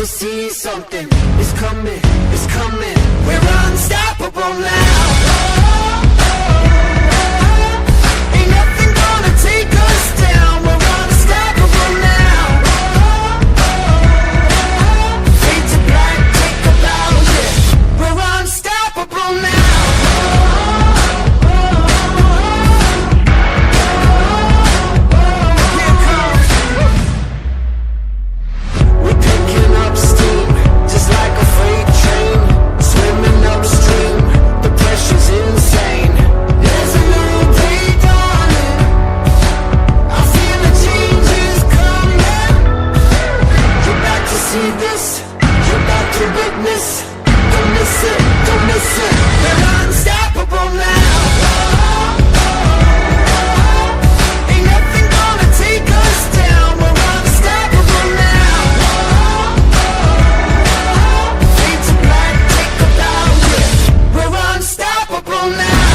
to see something. It's coming, it's coming. We're unstoppable now. Ain't nothing gonna take us down. We're unstoppable now. Fade to black, take a bow, yeah. We're unstoppable now. Here it comes. We're picking up steam, just like a freight train, swimming upstream. The pressure's insane. There's a new day dawning. I feel the changes coming. You're about to see this. You're about to witness. Don't miss it. Don't miss it. We're unstoppable now. Ain't nothing gonna take us down. We're unstoppable now. Fade to black, take a bow, yeah. We're unstoppable now.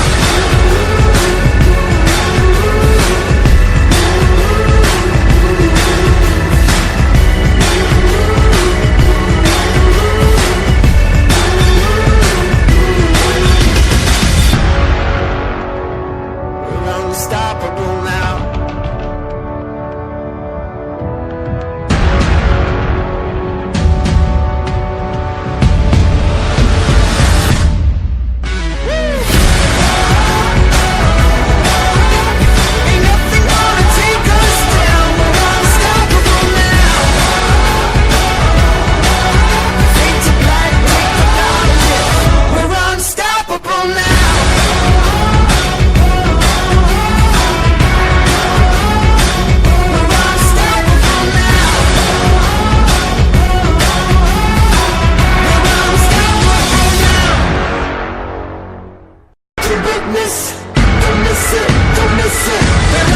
We're unstoppable now. Ain't nothing gonna take us down. We're unstoppable now. Fade to black, take a bow, yeah. We're unstoppable now. We're unstoppable now. We're unstoppable now. To witness, don't miss it, don't miss it. We're